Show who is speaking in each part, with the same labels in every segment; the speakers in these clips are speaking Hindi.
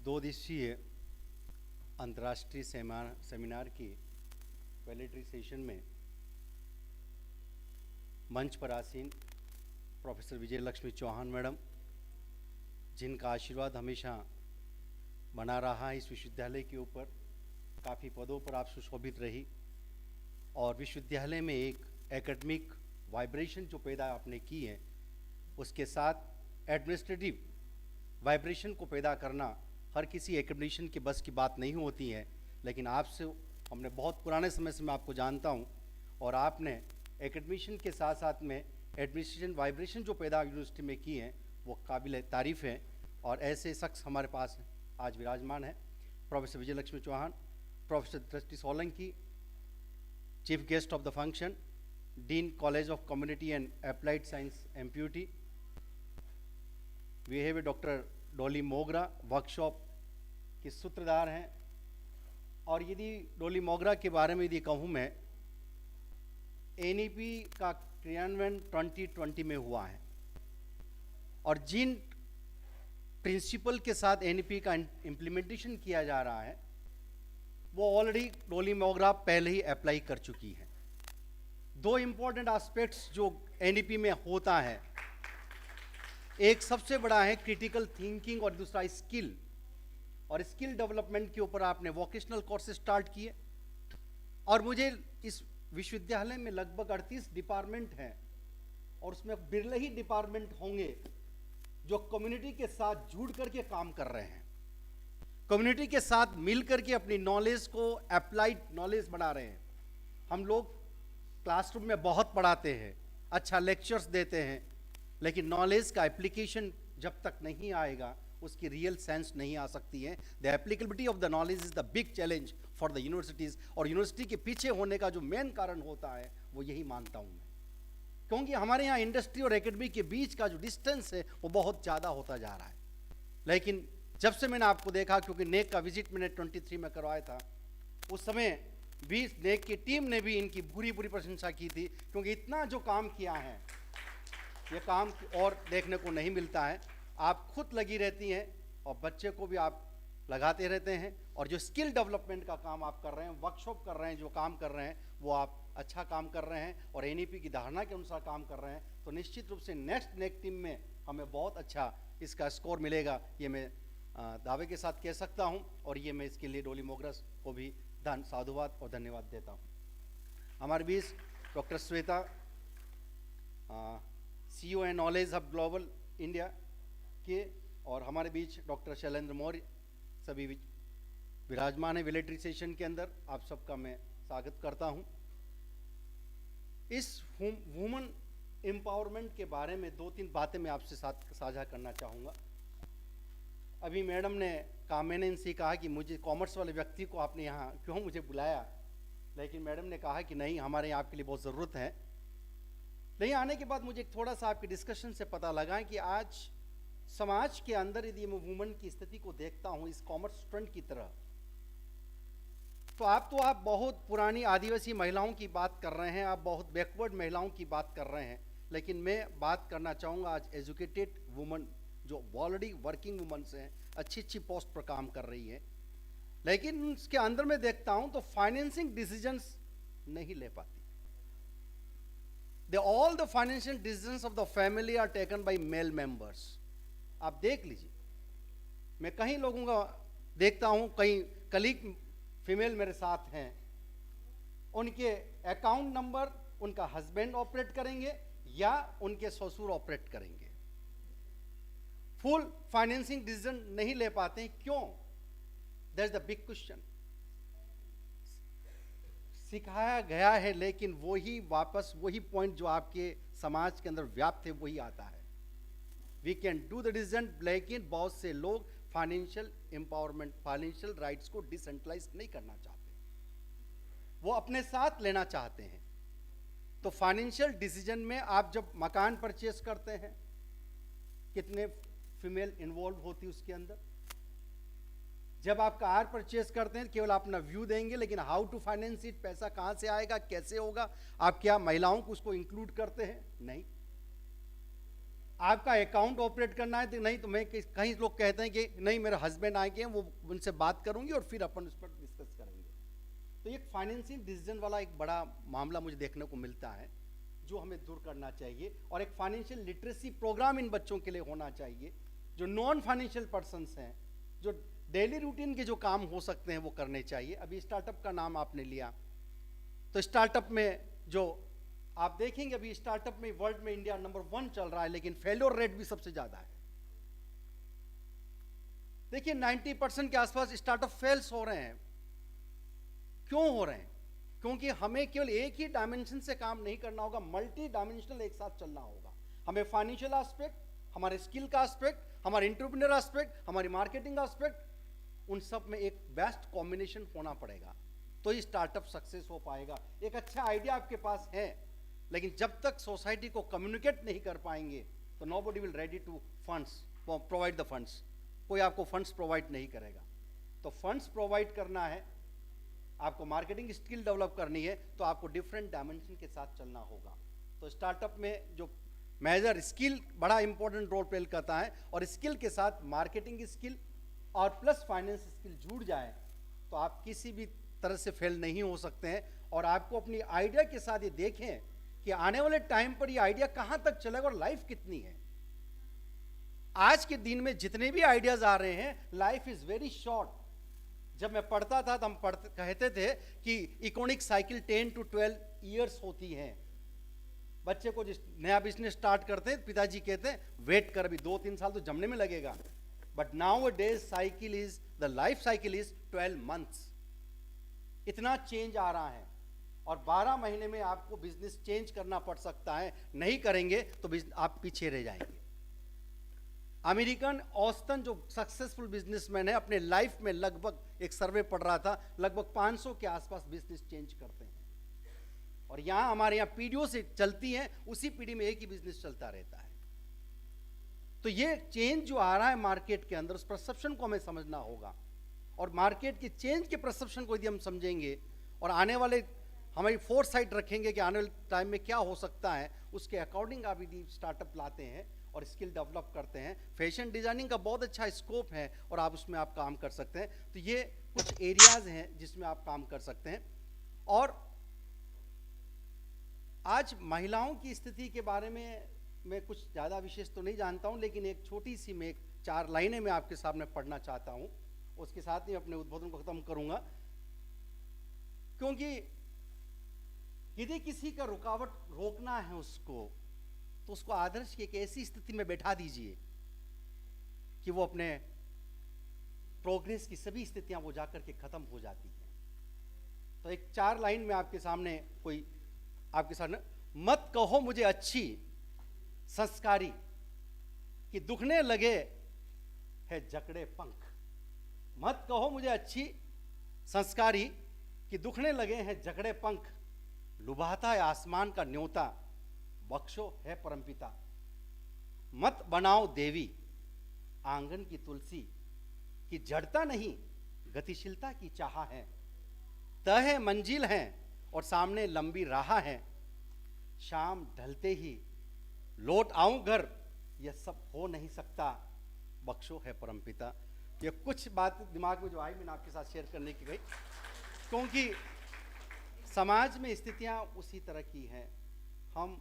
Speaker 1: दो दिवसीय अंतर्राष्ट्रीय सेमिनार की वैलेटरी सेशन में मंच पर आसीन प्रोफेसर विजय लक्ष्मी चौहान मैडम, जिनका आशीर्वाद हमेशा बना रहा है इस विश्वविद्यालय के ऊपर, काफ़ी पदों पर आप सुशोभित रही और विश्वविद्यालय में एक एकेडमिक वाइब्रेशन जो पैदा आपने की है, उसके साथ एडमिनिस्ट्रेटिव वाइब्रेशन को पैदा करना हर किसी एकेडमिशियन के बस की बात नहीं होती है। लेकिन आपसे हमने बहुत पुराने समय से मैं आपको जानता हूं और आपने एकेडमिशियन के साथ साथ में एडमिनिस्ट्रेशन वाइब्रेशन जो पैदा यूनिवर्सिटी में की है वो काबिल तारीफ़ है। और ऐसे शख्स हमारे पास आज विराजमान है professor Vijay Lakshmi Chauhan, professor Drishti Solanki, chief guest of the function, dean college of community and applied science MPUT। We have doctor Dolly Mogra, workshop के सूत्रधार हैं। और यदि डॉली मोगरा के बारे में यदि कहूँ मैं, NEP का क्रियान्वयन 2020 में हुआ है और जिन प्रिंसिपल के साथ NEP का इम्प्लीमेंटेशन किया जा रहा है वो ऑलरेडी डॉली मोगरा पहले ही अप्लाई कर चुकी है। दो इंपॉर्टेंट एस्पेक्ट्स जो NEP में होता है, एक सबसे बड़ा है क्रिटिकल थिंकिंग और दूसरा स्किल। और स्किल डेवलपमेंट के ऊपर आपने वोकेशनल कोर्सेज स्टार्ट किए और मुझे इस विश्वविद्यालय में लगभग 38 डिपार्टमेंट हैं और उसमें बिरले ही डिपार्टमेंट होंगे जो कम्युनिटी के साथ जुड़ करके काम कर रहे हैं, कम्युनिटी के साथ मिल करके अपनी नॉलेज को अप्लाइड नॉलेज बना रहे हैं। हम लोग क्लासरूम में बहुत पढ़ाते हैं, अच्छा लेक्चर्स देते हैं, लेकिन नॉलेज का एप्लीकेशन जब तक नहीं आएगा उसकी रियल सेंस नहीं आ सकती है। The applicability of the knowledge is the big challenge for the universities. और यूनिवर्सिटी के पीछे होने का जो मेन कारण होता है वो यही मानता हूं मैं, क्योंकि हमारे यहाँ इंडस्ट्री और एकेडमी के बीच का जो डिस्टेंस है वो बहुत ज़्यादा होता जा रहा है। लेकिन जब से मैंने आपको देखा, क्योंकि नेक का विजिट मैंने 23 में करवाया था, उस समय भी नेक की टीम ने भी इनकी पूरी प्रशंसा की थी, क्योंकि इतना जो काम किया है ये काम और देखने को नहीं मिलता है। आप खुद लगी रहती हैं और बच्चे को भी आप लगाते रहते हैं और जो स्किल डेवलपमेंट का काम आप कर रहे हैं, वर्कशॉप कर रहे हैं, जो काम कर रहे हैं वो आप अच्छा काम कर रहे हैं और NEP की धारणा के अनुसार काम कर रहे हैं, तो निश्चित रूप से नेक्स्ट नेक टीम में हमें बहुत अच्छा इसका स्कोर मिलेगा, ये मैं दावे के साथ कह सकता हूं। और ये मैं इसके लिए डॉली मोगरा को भी साधुवाद और धन्यवाद देता हूं। हमारे बीच doctor Shweta, CEO and knowledge hub global India के, और हमारे बीच डॉक्टर शैलेंद्र मौर्य, सभी विराजमान है वैलेटरी सेशन के अंदर। आप सबका मैं स्वागत करता हूं। इस वुमन एम्पावरमेंट के बारे में 2-3 बातें मैं आपसे साथ साझा करना चाहूँगा। अभी मैडम ने कहा, मैंने इनसे कहा कि मुझे कॉमर्स वाले व्यक्ति को आपने यहाँ क्यों मुझे बुलाया, लेकिन मैडम ने कहा कि नहीं, हमारे यहाँ आपके लिए बहुत ज़रूरत है। नहीं, आने के बाद मुझे थोड़ा सा आपके डिस्कशन से पता लगा कि आज समाज के अंदर यदि मैं वुमन की स्थिति को देखता हूँ इस कॉमर्स स्टूडेंट की तरह, तो आप बहुत पुरानी आदिवासी महिलाओं की बात कर रहे हैं, आप बहुत बैकवर्ड महिलाओं की बात कर रहे हैं। लेकिन मैं बात करना चाहूँगा आज एजुकेटेड वुमन जो ऑलरेडी वर्किंग वुमन्स हैं, अच्छी पोस्ट पर काम कर रही है, लेकिन उसके अंदर में देखता हूँ तो फाइनेंसिंग डिसीजंस नहीं ले पाती। all the financial decisions of the family are taken by male members। आप देख लीजिए, मैं कई लोगों का देखता हूं, कई कलीग फीमेल मेरे साथ हैं, उनके अकाउंट नंबर उनका हस्बैंड ऑपरेट करेंगे या उनके ससुर ऑपरेट करेंगे। फुल फाइनेंसिंग डिसीजन नहीं ले पाते, क्यों? That is the big question. सिखाया गया है, लेकिन वही वापस वही पॉइंट जो आपके समाज के अंदर व्याप्त है वही आता है। We can do the decision, लेकिन बहुत से लोग फाइनेंशियल एम्पावरमेंट, फाइनेंशियल राइट्स को डिसेंट्रलाइज नहीं करना चाहते, वो अपने साथ लेना चाहते हैं। तो फाइनेंशियल डिसीजन में आप जब मकान परचेस करते हैं, कितने फीमेल इन्वॉल्व होती है उसके अंदर? जब आप कार परचेस करते हैं केवल अपना व्यू देंगे, लेकिन हाउ टू फाइनेंस इट, पैसा कहां से आएगा, कैसे होगा, आप क्या महिलाओं को उसको इंक्लूड करते हैं? नहीं। आपका अकाउंट ऑपरेट करना है तो नहीं, तो मैं कहीं लोग कहते हैं कि नहीं मेरे हस्बैंड आएंगे, वो उनसे बात करूंगी और फिर अपन उस पर डिस्कस करेंगे। तो एक फाइनेंशियल डिसीजन वाला एक बड़ा मामला मुझे देखने को मिलता है जो हमें दूर करना चाहिए। और एक फाइनेंशियल लिटरेसी प्रोग्राम इन बच्चों के लिए होना चाहिए। जो नॉन फाइनेंशियल पर्सन्स हैं, जो डेली रूटीन के जो काम हो सकते हैं वो करने चाहिए। अभी स्टार्टअप का नाम आपने लिया, तो स्टार्टअप में जो आप देखेंगे अभी स्टार्टअप में वर्ल्ड में इंडिया नंबर 1 चल रहा है, लेकिन फेलियर रेट भी सबसे ज्यादा है। देखिए 90% के आसपास स्टार्टअप फेल्स हो रहे हैं। क्यों हो रहे हैं? क्योंकि हमें केवल एक ही डायमेंशन से काम नहीं करना होगा, मल्टी डायमेंशनल एक साथ चलना होगा। हमें फाइनेंशियल एस्पेक्ट, हमारे स्किल का एस्पेक्ट, हमारे एंटरप्रेन्योर एस्पेक्ट, हमारी मार्केटिंग एस्पेक्ट, उन सब में एक बेस्ट कॉम्बिनेशन होना पड़ेगा, तो ही स्टार्टअप सक्सेस हो पाएगा। एक अच्छा आइडिया आपके पास है, लेकिन जब तक सोसाइटी को कम्युनिकेट नहीं कर पाएंगे तो nobody will ready to funds provide the funds. कोई आपको फंड्स प्रोवाइड नहीं करेगा। तो फंड्स प्रोवाइड करना है, आपको मार्केटिंग स्किल डेवलप करनी है, तो आपको डिफरेंट डायमेंशन के साथ चलना होगा। तो स्टार्टअप में जो मेजर स्किल बड़ा इंपॉर्टेंट रोल प्ले करता है, और स्किल के साथ मार्केटिंग स्किल और प्लस फाइनेंस स्किल जुड़ जाए तो आप किसी भी तरह से फेल नहीं हो सकते हैं। और आपको अपनी आइडिया के साथ ये देखें कि आने वाले टाइम पर ये आइडिया कहां तक चलेगा और लाइफ कितनी है। आज के दिन में जितने भी आइडियाज आ रहे हैं, लाइफ इज वेरी शॉर्ट। जब मैं पढ़ता था तो हम कहते थे कि इकोनॉमिक साइकिल 10 to 12 ईयर्स होती है। बच्चे को जिस नया बिजनेस स्टार्ट करते हैं, पिताजी कहते हैं वेट कर, अभी 2-3 साल तो जमने में लगेगा। But now days cycle is the life cycle is 12 months. इतना चेंज आ रहा है, और 12 महीने में आपको बिजनेस चेंज करना पड़ सकता है। नहीं करेंगे तो आप पीछे रह जाएंगे। अमेरिकन औसतन जो सक्सेसफुल बिजनेसमैन है, अपने लाइफ में लगभग एक सर्वे पढ़ रहा था, लगभग 500 के आसपास बिजनेस चेंज करते हैं। और यहां हमारे यहां पीढ़ियों से चलती है, उसी पीढ़ी में एक ही बिजनेस चलता रहता है। तो ये चेंज जो आ रहा है मार्केट के अंदर, उस परसेप्शन को हमें समझना होगा। और मार्केट के चेंज के परसेप्शन को यदि हम समझेंगे और आने वाले हमारी फोरसाइट रखेंगे कि आने वाले टाइम में क्या हो सकता है, उसके अकॉर्डिंग आप यदि स्टार्टअप लाते हैं और स्किल डेवलप करते हैं, फैशन डिजाइनिंग का बहुत अच्छा स्कोप है और आप उसमें आप काम कर सकते हैं। तो ये कुछ एरियाज हैं जिसमें आप काम कर सकते हैं। और आज महिलाओं की स्थिति के बारे में मैं कुछ ज़्यादा विशेष तो नहीं जानता हूं, लेकिन एक छोटी सी मैं 4 लाइनें मैं आपके सामने पढ़ना चाहता हूं। उसके साथ ही अपने उद्बोधन को खत्म करूंगा। क्योंकि यदि किसी का रुकावट रोकना है उसको, तो उसको आदर्श की एक ऐसी स्थिति में बैठा दीजिए कि वो अपने प्रोग्रेस की सभी स्थितियां वो जाकर के खत्म हो जाती हैं। तो एक 4 लाइन में आपके सामने आपके सामने, मत कहो मुझे अच्छी संस्कारी कि दुखने लगे है जकड़े पंख। मत कहो मुझे अच्छी संस्कारी कि दुखने लगे हैं जकड़े पंख। लुभाता है आसमान का न्योता, बख्शो है परमपिता। मत बनाओ देवी आंगन की तुलसी कि जड़ता नहीं गतिशीलता की चाह है। तय है मंजिल है और सामने लंबी राह है। शाम ढलते ही लौट आऊं घर, यह सब हो नहीं सकता, बख्शो है परमपिता। ये कुछ बात दिमाग में जो आई मैंने आपके साथ शेयर करने की गई, क्योंकि समाज में स्थितियां उसी तरह की हैं। हम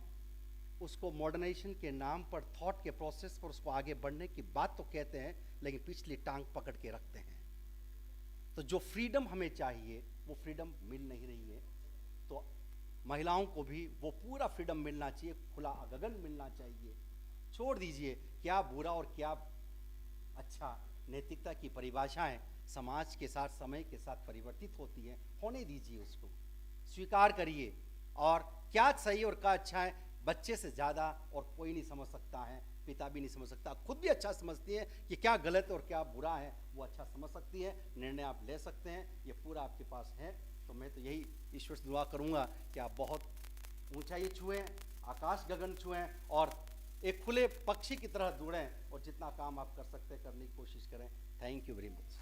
Speaker 1: उसको मॉडर्नाइजेशन के नाम पर, थॉट के प्रोसेस पर उसको आगे बढ़ने की बात तो कहते हैं, लेकिन पिछली टांग पकड़ के रखते हैं। तो जो फ्रीडम हमें चाहिए वो फ्रीडम मिल नहीं रही है। तो महिलाओं को भी वो पूरा फ्रीडम मिलना चाहिए, खुला गगन मिलना चाहिए। छोड़ दीजिए क्या बुरा और क्या अच्छा। नैतिकता की परिभाषाएं समाज के साथ, समय के साथ परिवर्तित होती हैं। होने दीजिए, उसको स्वीकार करिए। और क्या सही और क्या अच्छा है, बच्चे से ज़्यादा और कोई नहीं समझ सकता है। पिता भी नहीं समझ सकता। खुद भी अच्छा समझती है कि क्या गलत और क्या बुरा है, वो अच्छा समझ सकती है। निर्णय आप ले सकते हैं, ये पूरा आपके पास है। तो मैं तो यही ईश्वर से दुआ करूंगा कि आप बहुत ऊंचाई छुएं, आकाश गगन छुएं और एक खुले पक्षी की तरह दौड़ें और जितना काम आप कर सकते हैं करने की कोशिश करें। Thank you very much.